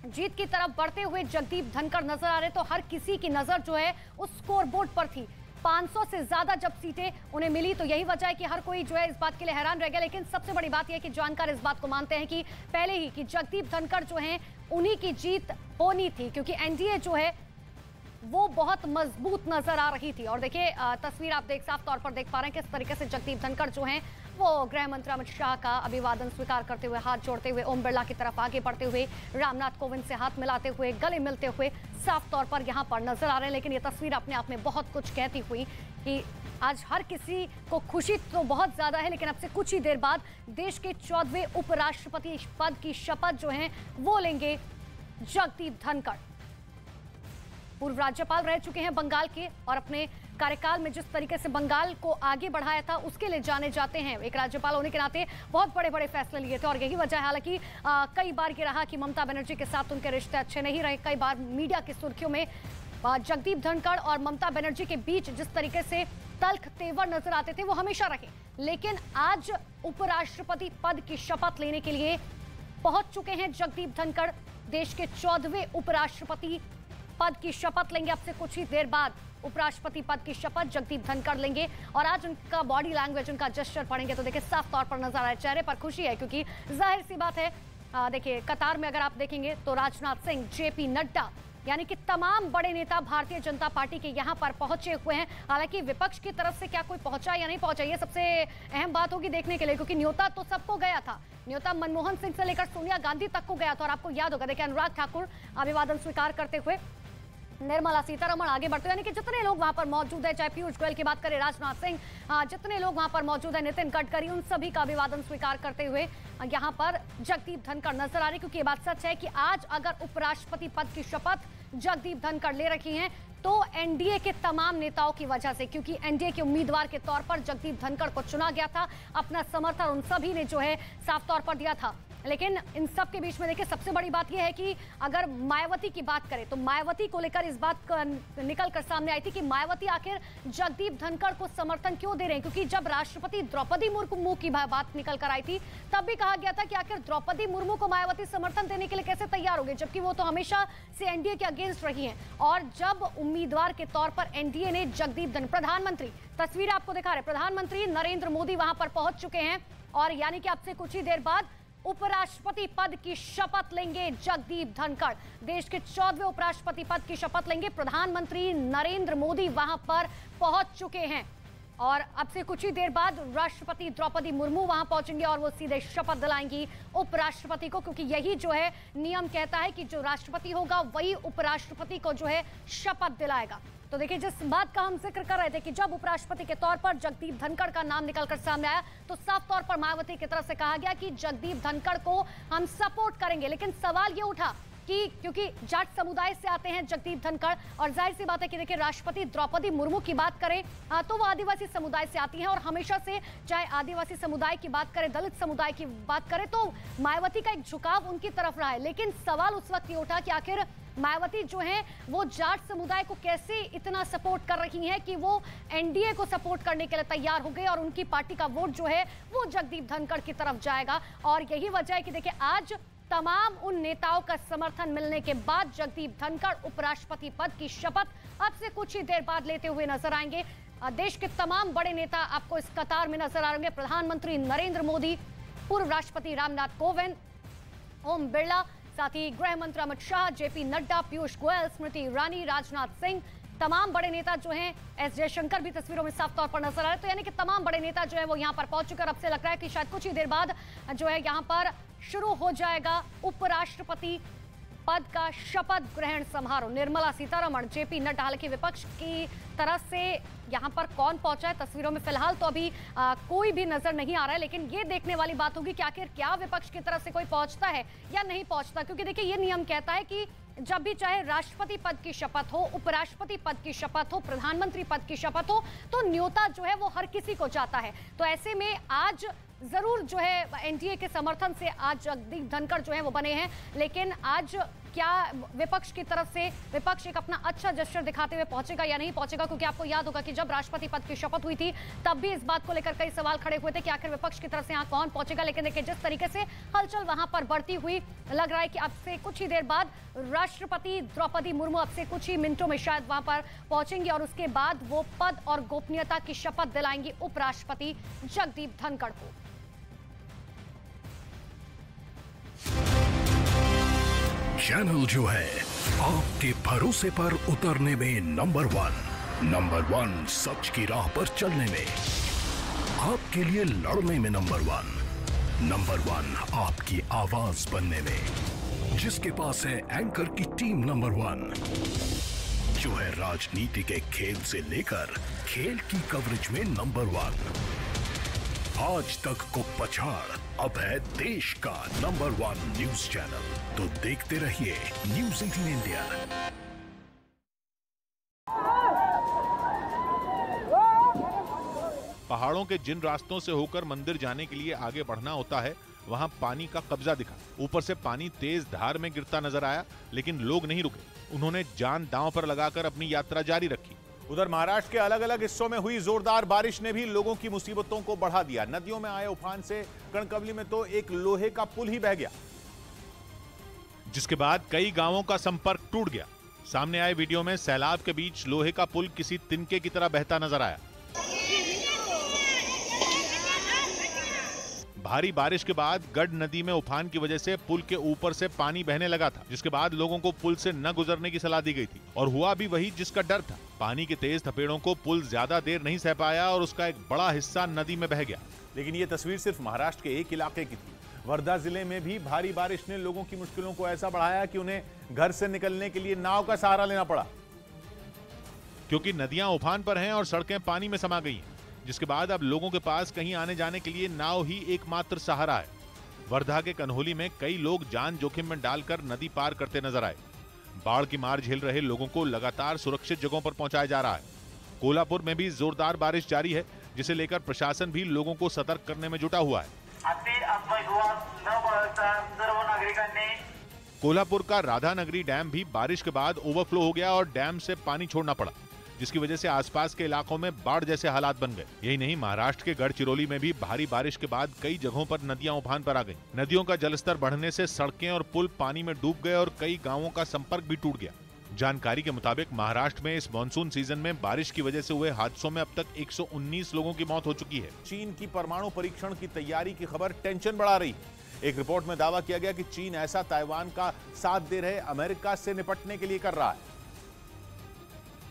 जीत की तरफ बढ़ते हुए जगदीप धनखड़ नजर आ रहे तो हर किसी की नजर जो है उस स्कोर बोर्ड पर थी। 500 से ज्यादा जब सीटें उन्हें मिली तो यही वजह है कि हर कोई जो है इस बात के लिए हैरान रह गया। लेकिन सबसे बड़ी बात यह है कि जानकार इस बात को मानते हैं कि पहले ही कि जगदीप धनखड़ जो है उन्हीं की जीत होनी थी, क्योंकि एनडीए जो है वो बहुत मजबूत नजर आ रही थी। और देखिए तस्वीर आप साफ तौर पर देख पा रहे हैं किस तरीके से जगदीप धनखड़ जो हैं वो गृह मंत्री अमित शाह का अभिवादन स्वीकार करते हुए, हाथ जोड़ते हुए, ओम बिरला की तरफ आगे बढ़ते हुए, रामनाथ कोविंद से हाथ मिलाते हुए, गले मिलते हुए साफ तौर पर यहाँ पर नजर आ रहे हैं। लेकिन ये तस्वीर अपने आप में बहुत कुछ कहती हुई कि आज हर किसी को खुशी तो बहुत ज्यादा है, लेकिन अब से कुछ ही देर बाद देश के 14वें उपराष्ट्रपति पद की शपथ जो है वो लेंगे जगदीप धनखड़। पूर्व राज्यपाल रह चुके हैं बंगाल के और अपने कार्यकाल में जिस तरीके से बंगाल को आगे बढ़ाया था उसके लिए जाने जाते हैं। एक राज्यपाल होने के नाते बहुत बड़े बड़े फैसले लिए थे और यही वजह है हालांकि कई बार ये रहा कि ममता बनर्जी के साथ उनके रिश्ते अच्छे नहीं रहे। कई बार मीडिया की सुर्खियों में जगदीप धनखड़ और ममता बनर्जी के बीच जिस तरीके से तल्ख तेवर नजर आते थे वो हमेशा रहे। लेकिन आज उपराष्ट्रपति पद की शपथ लेने के लिए पहुंच चुके हैं जगदीप धनखड़। देश के 14वें उपराष्ट्रपति पद की शपथ लेंगे। अब से कुछ ही देर बाद उपराष्ट्रपति पद की शपथ जगदीप धनखड़ लेंगे और आज उनका बॉडी लैंग्वेज, उनका जेस्चर पढ़ेंगे तो देखिए साफ तौर पर नजर आ रहा है चेहरे पर खुशी है, क्योंकि जाहिर सी बात है देखिए कतार में अगर आप देखेंगे तो राजनाथ सिंह, जेपी नड्डा, यानी कि तमाम बड़े नेता भारतीय जनता पार्टी के यहां पर पहुंचे हुए हैं। हालांकि विपक्ष की तरफ से क्या कोई पहुंचा या नहीं पहुंचा ये सबसे अहम बात होगी देखने के लिए, क्योंकि न्योता तो सबको गया था। न्योता मनमोहन सिंह से लेकर सोनिया गांधी तक को गया था और आपको याद होगा देखिए अनुराग ठाकुर अभिवादन स्वीकार करते हुए, निर्मला सीतारमण आगे बढ़ते हुए, यानी कि जितने लोग वहां पर मौजूद है, चाहे पीयूष गोयल की बात करें, राजनाथ सिंह, जितने लोग वहां पर मौजूद है, नितिन गडकरी, उन सभी का अभिवादन स्वीकार करते हुए यहां पर जगदीप धनखड़ नजर आ रही। क्योंकि ये बात सच है कि आज अगर उपराष्ट्रपति पद की शपथ जगदीप धनखड़ ले रखी हैं तो एनडीए के तमाम नेताओं की वजह से, क्योंकि एनडीए के उम्मीदवार के तौर पर जगदीप धनखड़ को चुना गया था। अपना समर्थन उन सभी ने जो है साफ तौर पर दिया था। लेकिन इन सब के बीच में देखिए सबसे बड़ी बात यह है कि अगर मायावती की बात करें तो मायावती को लेकर इस बात निकल कर सामने आई थी कि मायावती आखिर जगदीप धनखड़ को समर्थन क्यों दे रहे हैं, क्योंकि जब राष्ट्रपति द्रौपदी मुर्मू की बात निकल कर आई थी तब भी कहा गया था कि आखिर द्रौपदी मुर्मू को मायावती समर्थन देने के लिए कैसे तैयार हो गए, जबकि वो तो हमेशा से एनडीए के अगेंस्ट रही हैं। और जब उम्मीदवार के तौर पर एनडीए ने जगदीप धनखड़, प्रधानमंत्री, तस्वीर आपको दिखा रहे, प्रधानमंत्री नरेंद्र मोदी वहां पर पहुंच चुके हैं और यानी कि अब से कुछ ही देर बाद उपराष्ट्रपति पद की शपथ लेंगे जगदीप धनखड़। देश के 14वें उपराष्ट्रपति पद की शपथ लेंगे। प्रधानमंत्री नरेंद्र मोदी वहां पर पहुंच चुके हैं और अब से कुछ ही देर बाद राष्ट्रपति द्रौपदी मुर्मू वहां पहुंचेंगे और वो सीधे शपथ दिलाएंगी उपराष्ट्रपति को, क्योंकि यही जो है नियम कहता है कि जो राष्ट्रपति होगा वही उपराष्ट्रपति को जो है शपथ दिलाएगा। तो देखिए जिस बात का हम जिक्र कर रहे थे कि जब उपराष्ट्रपति के तौर पर जगदीप धनखड़ का नाम निकलकर सामने आया तो साफ तौर पर मायावती की तरफ से कहा गया कि जगदीप धनखड़ को हम सपोर्ट करेंगे। लेकिन सवाल ये उठा कि क्योंकि जाट समुदाय से आते हैं जगदीप धनखड़ और जाहिर सी बात है कि देखिए राष्ट्रपति द्रौपदी मुर्मू की बात करें तो वो आदिवासी समुदाय से आती हैं और हमेशा से चाहे आदिवासी समुदाय की बात करें, दलित समुदाय की बात करें तो मायावती का एक झुकाव उनकी तरफ रहा है। लेकिन सवाल उस वक्त ये उठा कि आखिर मायावती जो है वो जाट समुदाय को कैसे इतना सपोर्ट कर रही हैं कि वो एनडीए को सपोर्ट करने के लिए तैयार हो गए और उनकी पार्टी का वोट जो है वो जगदीप धनखड़ की तरफ जाएगा। और यही वजह है कि देखिए आज तमाम उन नेताओं का समर्थन मिलने के बाद जगदीप धनखड़ उपराष्ट्रपति पद की शपथ अब से कुछ ही देर बाद लेते हुए नजर आएंगे। देश के तमाम बड़े नेता आपको इस कतार में नजर आएंगे। प्रधानमंत्री नरेंद्र मोदी, पूर्व राष्ट्रपति रामनाथ कोविंद, ओम बिरला, साथ ही गृह मंत्री अमित शाह, जेपी नड्डा, पीयूष गोयल, स्मृति ईरानी, राजनाथ सिंह, तमाम बड़े नेता जो हैं, एस जयशंकर भी तस्वीरों में साफ तौर पर नजर आ रहे हैं। तो यानी कि तमाम बड़े नेता जो है वो यहां पर पहुंच चुके। अब से लग रहा है कि शायद कुछ ही देर बाद जो है यहां पर शुरू हो जाएगा उपराष्ट्रपति पद का शपथ ग्रहण समारोह। निर्मला सीतारमण, जेपी नड्डा, हालांकि विपक्ष की तरफ से यहां पर कौन पहुंचा है तस्वीरों में फिलहाल तो अभी कोई भी नजर नहीं आ रहा है, लेकिन ये देखने वाली बात होगी कि आखिर क्या विपक्ष की तरफ से कोई पहुंचता है या नहीं पहुंचता। क्योंकि देखिए ये नियम कहता है कि जब भी चाहे राष्ट्रपति पद की शपथ हो, उपराष्ट्रपति पद की शपथ हो, प्रधानमंत्री पद की शपथ हो, तो न्योता जो है वो हर किसी को जाता है। तो ऐसे में आज जरूर जो है एनडीए के समर्थन से आज जगदीप धनखड़ जो है वो बने हैं, लेकिन आज क्या विपक्ष की तरफ से विपक्ष एक अपना अच्छा जेस्चर दिखाते हुए पहुंचेगा या नहीं पहुंचेगा। क्योंकि आपको याद होगा कि जब राष्ट्रपति पद की शपथ हुई थी तब भी इस बात को लेकर कई सवाल खड़े हुए थे कि आखिर विपक्ष की तरफ से यहाँ कौन पहुंचेगा। लेकिन देखिए जिस तरीके से हलचल वहां पर बढ़ती हुई लग रहा है कि अब से कुछ ही देर बाद राष्ट्रपति द्रौपदी मुर्मू अब से कुछ ही मिनटों में शायद वहां पर पहुंचेंगी और उसके बाद वो पद और गोपनीयता की शपथ दिलाएंगी उपराष्ट्रपति जगदीप धनखड़ को। चैनल जो है आपके भरोसे पर उतरने में नंबर वन, सच की राह पर चलने में, आपके लिए लड़ने में नंबर वन, आपकी आवाज बनने में, जिसके पास है एंकर की टीम नंबर 1, जो है राजनीति के खेल से लेकर खेल की कवरेज में नंबर 1, आज तक को पछाड़ अब है देश का नंबर 1 न्यूज चैनल। तो देखते रहिए न्यूज 18 इंडिया। पहाड़ों के जिन रास्तों से होकर मंदिर जाने के लिए आगे बढ़ना होता है वहां पानी का कब्जा दिखा। ऊपर से पानी तेज धार में गिरता नजर आया, लेकिन लोग नहीं रुके। उन्होंने जान दांव पर लगाकर अपनी यात्रा जारी रखी। उधर महाराष्ट्र के अलग अलग हिस्सों में हुई जोरदार बारिश ने भी लोगों की मुसीबतों को बढ़ा दिया। नदियों में आए उफान से कणकवली में तो एक लोहे का पुल ही बह गया, जिसके बाद कई गांवों का संपर्क टूट गया। सामने आए वीडियो में सैलाब के बीच लोहे का पुल किसी तिनके की तरह बहता नजर आया। भारी बारिश के बाद गढ़ नदी में उफान की वजह से पुल के ऊपर से पानी बहने लगा था, जिसके बाद लोगों को पुल से न गुजरने की सलाह दी गई थी। और हुआ भी वही जिसका डर था। पानी के तेज थपेड़ों को पुल ज्यादा देर नहीं सह पाया और उसका एक बड़ा हिस्सा नदी में बह गया। लेकिन ये तस्वीर सिर्फ महाराष्ट्र के एक इलाके की थी। वर्धा जिले में भी भारी बारिश ने लोगों की मुश्किलों को ऐसा बढ़ाया कि उन्हें घर से निकलने के लिए नाव का सहारा लेना पड़ा, क्योंकि नदियां उफान पर हैं और सड़कें पानी में समा गई हैं, जिसके बाद अब लोगों के पास कहीं आने जाने के लिए नाव ही एकमात्र सहारा है। वर्धा के कन्होली में कई लोग जान जोखिम में डालकर नदी पार करते नजर आए। बाढ़ की मार झेल रहे लोगों को लगातार सुरक्षित जगहों पर पहुंचाया जा रहा है। कोल्हापुर में भी जोरदार बारिश जारी है, जिसे लेकर प्रशासन भी लोगों को सतर्क करने में जुटा हुआ है। कोल्हापुर का राधानगरी डैम भी बारिश के बाद ओवरफ्लो हो गया और डैम से पानी छोड़ना पड़ा, जिसकी वजह से आसपास के इलाकों में बाढ़ जैसे हालात बन गए। यही नहीं, महाराष्ट्र के गढ़चिरौली में भी भारी बारिश के बाद कई जगहों पर नदियां उफान पर आ गईं। नदियों का जलस्तर बढ़ने से सड़कें और पुल पानी में डूब गए और कई गांवों का संपर्क भी टूट गया। जानकारी के मुताबिक महाराष्ट्र में इस मानसून सीजन में बारिश की वजह से हुए हादसों में अब तक 119 लोगों की मौत हो चुकी है। चीन की परमाणु परीक्षण की तैयारी की खबर टेंशन बढ़ा रही है। एक रिपोर्ट में दावा किया गया कि चीन ऐसा ताइवान का साथ दे रहे अमेरिका से निपटने के लिए कर रहा है,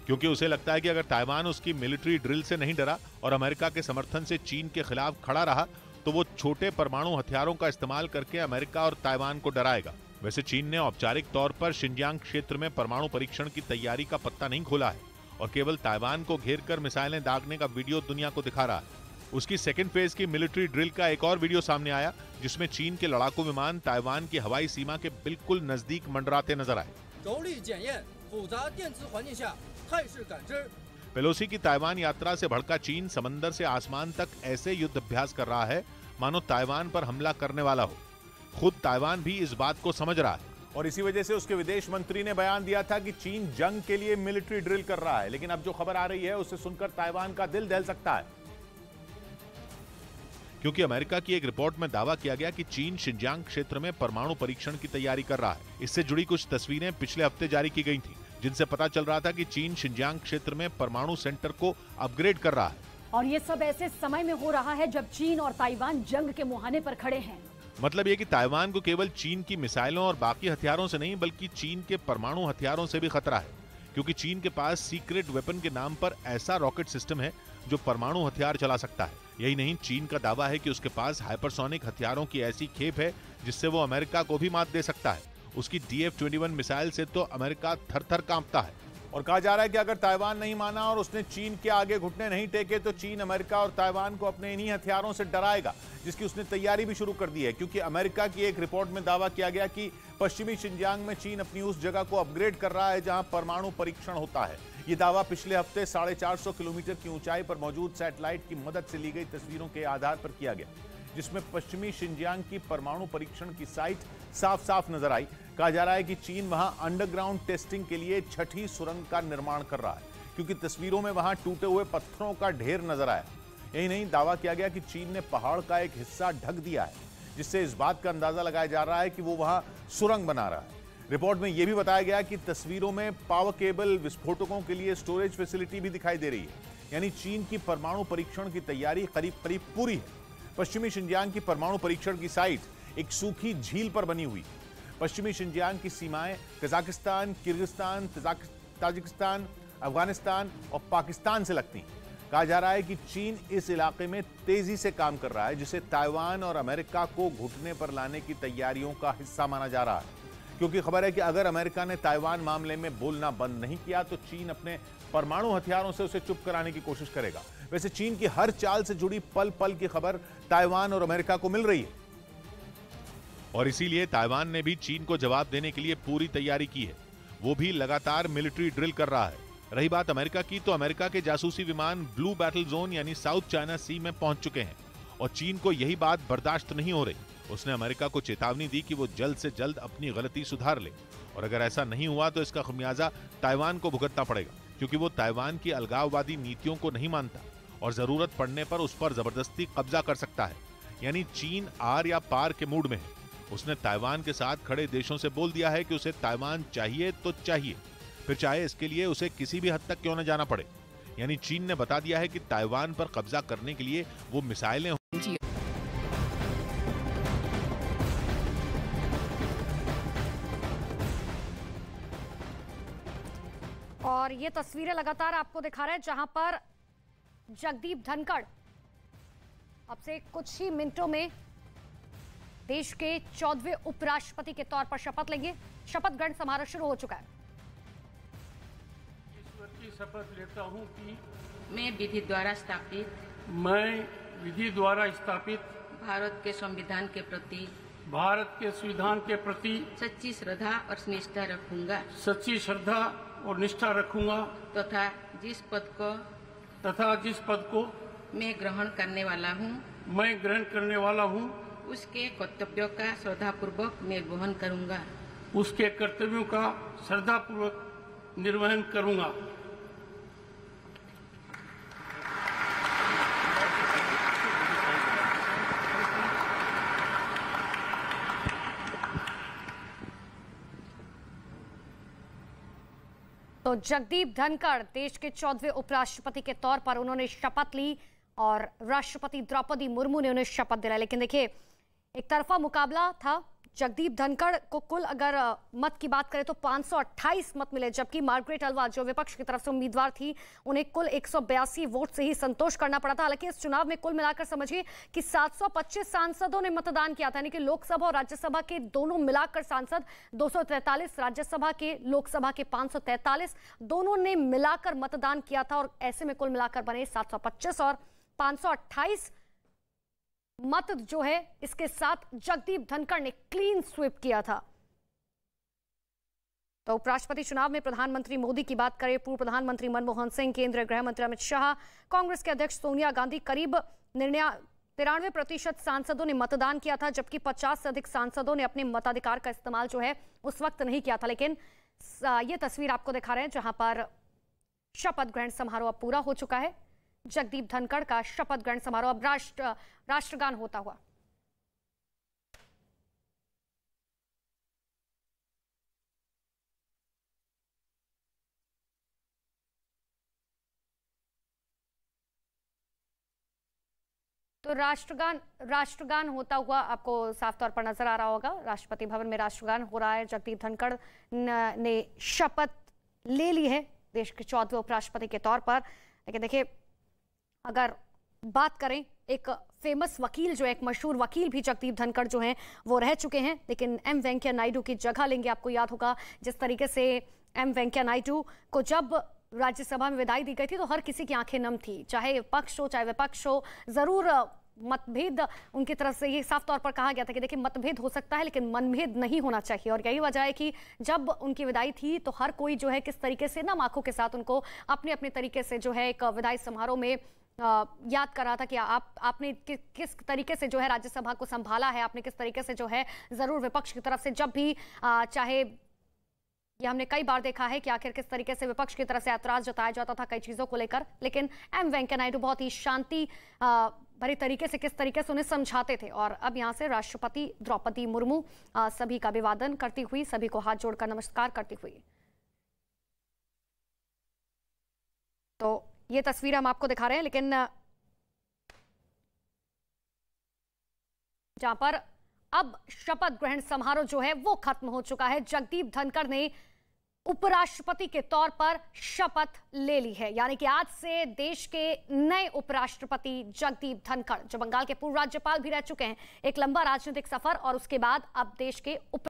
क्योंकि उसे लगता है कि अगर ताइवान उसकी मिलिट्री ड्रिल से नहीं डरा और अमेरिका के समर्थन से चीन के खिलाफ खड़ा रहा तो वो छोटे परमाणु हथियारों का इस्तेमाल करके अमेरिका और ताइवान को डराएगा। वैसे चीन ने औपचारिक तौर पर शिनजियांग क्षेत्र में परमाणु परीक्षण की तैयारी का पत्ता नहीं खोला है और केवल ताइवान को घेरकर मिसाइलें दागने का वीडियो दुनिया को दिखा रहा है। उसकी सेकेंड फेज की मिलिट्री ड्रिल का एक और वीडियो सामने आया, जिसमें चीन के लड़ाकू विमान ताइवान की हवाई सीमा के बिल्कुल नजदीक मंडराते नजर आए। पेलोसी की ताइवान यात्रा से भड़का चीन समंदर से आसमान तक ऐसे युद्ध अभ्यास कर रहा है मानो ताइवान पर हमला करने वाला हो। खुद ताइवान भी इस बात को समझ रहा है और इसी वजह से उसके विदेश मंत्री ने बयान दिया था कि चीन जंग के लिए मिलिट्री ड्रिल कर रहा है। लेकिन अब जो खबर आ रही है उसे सुनकर ताइवान का दिल दहल सकता है। क्योंकि अमेरिका की एक रिपोर्ट में दावा किया गया कि चीन शिनजियांग क्षेत्र में परमाणु परीक्षण की तैयारी कर रहा है। इससे जुड़ी कुछ तस्वीरें पिछले हफ्ते जारी की गई थी, जिनसे पता चल रहा था कि चीन शिनजियांग क्षेत्र में परमाणु सेंटर को अपग्रेड कर रहा है। और ये सब ऐसे समय में हो रहा है जब चीन और ताइवान जंग के मुहाने पर खड़े हैं। मतलब ये कि ताइवान को केवल चीन की मिसाइलों और बाकी हथियारों से नहीं, बल्कि चीन के परमाणु हथियारों से भी खतरा है, क्योंकि चीन के पास सीक्रेट वेपन के नाम पर ऐसा रॉकेट सिस्टम है जो परमाणु हथियार चला सकता है। यही नहीं, चीन का दावा है कि उसके पास हाइपरसोनिक हथियारों की ऐसी खेप है जिससे वो अमेरिका को भी मात दे सकता है। उसकी DF-21 मिसाइल से तो अमेरिका थर-थर कांपता है। और कहा जा रहा है कि अगर ताइवान नहीं माना और उसने चीन के आगे घुटने नहीं टेके तो चीन अमेरिका और ताइवान को अपने इन्हीं हथियारों से डराएगा, जिसकी उसने तैयारी भी शुरू कर दी है। क्योंकि अमेरिका की एक रिपोर्ट में दावा किया गया कि पश्चिमी शिनजियांग में चीन अपनी उस जगह को अपग्रेड कर रहा है जहां परमाणु परीक्षण होता है। ये दावा पिछले हफ्ते 450 किलोमीटर की ऊंचाई पर मौजूद सैटेलाइट की मदद से ली गई तस्वीरों के आधार पर किया गया, जिसमें पश्चिमी शिनजियांग की परमाणु परीक्षण की साइट साफ साफ नजर आई। कहा जा रहा है कि चीन वहां अंडरग्राउंड टेस्टिंग के लिए छठी सुरंग का निर्माण कर रहा है, क्योंकि तस्वीरों में वहां टूटे हुए पत्थरों का ढेर नजर आया। यही नहीं, दावा किया गया कि चीन ने पहाड़ का एक हिस्सा ढक दिया है, जिससे इस बात का अंदाजा लगाया जा रहा है कि वो वहां सुरंग बना रहा है। रिपोर्ट में यह भी बताया गया कि तस्वीरों में पावर केबल, विस्फोटकों के लिए स्टोरेज फैसिलिटी भी दिखाई दे रही है। यानी चीन की परमाणु परीक्षण की तैयारी करीब करीब पूरी है। पश्चिमी शिनजियांग की परमाणु परीक्षण की साइट एक सूखी झील पर बनी हुई। पश्चिमी शिनजियांग की सीमाएं कजाकिस्तान, किर्गिस्तान, ताजिकिस्तान, अफगानिस्तान और पाकिस्तान से लगती हैं। कहा जा रहा है कि चीन इस इलाके में तेजी से काम कर रहा है, जिसे ताइवान और अमेरिका को घुटने पर लाने की तैयारियों का हिस्सा माना जा रहा है। क्योंकि खबर है कि अगर अमेरिका ने ताइवान मामले में बोलना बंद नहीं किया तो चीन अपने परमाणु हथियारों से उसे चुप कराने की कोशिश करेगा। वैसे चीन की हर चाल से जुड़ी पल पल की खबर ताइवान और अमेरिका को मिल रही है, और इसीलिए ताइवान ने भी चीन को जवाब देने के लिए पूरी तैयारी की है। वो भी लगातार मिलिट्री ड्रिल कर रहा है। रही बात अमेरिका की, तो अमेरिका के जासूसी विमान ब्लू बैटल जोन यानी साउथ चाइना सी में पहुंच चुके हैं, और चीन को यही बात बर्दाश्त नहीं हो रही। उसने अमेरिका को चेतावनी दी कि वो जल्द से जल्द अपनी गलती सुधार ले, और अगर ऐसा नहीं हुआ तो इसका खमियाजा ताइवान को भुगतना पड़ेगा, क्योंकि वो ताइवान की अलगाववादी नीतियों को नहीं मानता और जरूरत पड़ने पर उस पर जबरदस्ती कब्जा कर सकता है। यानी चीन आर या पार के मूड में है। उसने ताइवान के साथ खड़े देशों से बोल दिया है कि उसे ताइवान चाहिए तो चाहिए, फिर चाहे इसके लिए उसे किसी भी हद तक क्यों न जाना पड़े। यानी चीन ने बता दिया है कि ताइवान पर कब्जा करने के लिए वो मिसाइलें और ये तस्वीरें लगातार आपको दिखा रहे हैं जहां पर जगदीप धनखड़ अब से कुछ ही मिनटों में देश के 14वें उपराष्ट्रपति के तौर पर शपथ लेंगे। शपथ ग्रहण समारोह शुरू हो चुका है। ईश्वर की शपथ लेता हूं कि मैं विधि द्वारा स्थापित भारत के संविधान के प्रति सच्ची श्रद्धा और निष्ठा रखूंगा तथा जिस पद को मैं ग्रहण करने वाला हूं उसके कर्तव्यों का श्रद्धापूर्वक निर्वहन करूंगा। तो जगदीप धनखड़ देश के 14वें उपराष्ट्रपति के तौर पर उन्होंने शपथ ली और राष्ट्रपति द्रौपदी मुर्मू ने उन्हें शपथ दिलाई। लेकिन देखिए, एक तरफा मुकाबला था। जगदीप धनखड़ को कुल अगर मत की बात करें तो 528 मत मिले, जबकि मार्गरेट अल्वा जो विपक्ष की तरफ से उम्मीदवार थी उन्हें कुल 182 वोट से ही संतोष करना पड़ा था। हालांकि इस चुनाव में कुल मिलाकर समझिए कि 725 सांसदों ने मतदान किया था, यानी कि लोकसभा और राज्यसभा के दोनों मिलाकर सांसद 243, राज्यसभा के लोकसभा के 543 दोनों ने मिलाकर मतदान किया था, और ऐसे में कुल मिलाकर बने 725 और 528 मत जो है इसके साथ जगदीप धनखड़ ने क्लीन स्वीप किया था। तो उपराष्ट्रपति चुनाव में प्रधानमंत्री मोदी की बात करें, पूर्व प्रधानमंत्री मनमोहन सिंह, केंद्रीय गृह मंत्री अमित शाह, कांग्रेस के अध्यक्ष सोनिया गांधी, करीब 93% सांसदों ने मतदान किया था, जबकि 50 से अधिक सांसदों ने अपने मताधिकार का इस्तेमाल जो है उस वक्त नहीं किया था। लेकिन ये तस्वीर आपको दिखा रहे हैं जहां पर शपथ ग्रहण समारोह अब पूरा हो चुका है। जगदीप धनखड़ का शपथ ग्रहण समारोह। अब राष्ट्रगान होता हुआ। तो राष्ट्रगान होता हुआ आपको साफ तौर पर नजर आ रहा होगा। राष्ट्रपति भवन में राष्ट्रगान हो रहा है। जगदीप धनखड़ ने शपथ ले ली है देश के 14वें उपराष्ट्रपति के तौर पर। लेकिन देखिए, अगर बात करें, एक फेमस वकील जो है, एक मशहूर वकील भी जगदीप धनखड़ जो हैं वो रह चुके हैं, लेकिन एम वेंकैया नायडू की जगह लेंगे। आपको याद होगा जिस तरीके से एम वेंकैया नायडू को जब राज्यसभा में विदाई दी गई थी तो हर किसी की आंखें नम थी, चाहे पक्ष हो चाहे विपक्ष हो। जरूर मतभेद उनकी तरफ से ये साफ तौर पर कहा गया था कि देखिए मतभेद हो सकता है लेकिन मनभेद नहीं होना चाहिए, और यही वजह है कि जब उनकी विदाई थी तो हर कोई जो है किस तरीके से नम आंखों के साथ उनको अपने अपने तरीके से जो है एक विदाई समारोह में याद कर रहा था कि आपने किस तरीके से जो है राज्यसभा को संभाला है, आपने किस तरीके से जो है जरूर विपक्ष की तरफ से जब भी चाहे ये हमने कई बार देखा है कि आखिर किस तरीके से विपक्ष की तरफ से ऐतराज जताया जाता था कई चीजों को लेकर, लेकिन एम वेंकैया नायडू बहुत ही शांति भरी तरीके से किस तरीके से उन्हें समझाते थे। और अब यहां से राष्ट्रपति द्रौपदी मुर्मू सभी का अभिवादन करती हुई, सभी को हाथ जोड़कर नमस्कार करती हुई। तो ये तस्वीर हम आपको दिखा रहे हैं, लेकिन जहां पर अब शपथ ग्रहण समारोह जो है वो खत्म हो चुका है। जगदीप धनखड़ ने उपराष्ट्रपति के तौर पर शपथ ले ली है, यानी कि आज से देश के नए उपराष्ट्रपति जगदीप धनखड़, जो बंगाल के पूर्व राज्यपाल भी रह चुके हैं। एक लंबा राजनीतिक सफर और उसके बाद अब देश के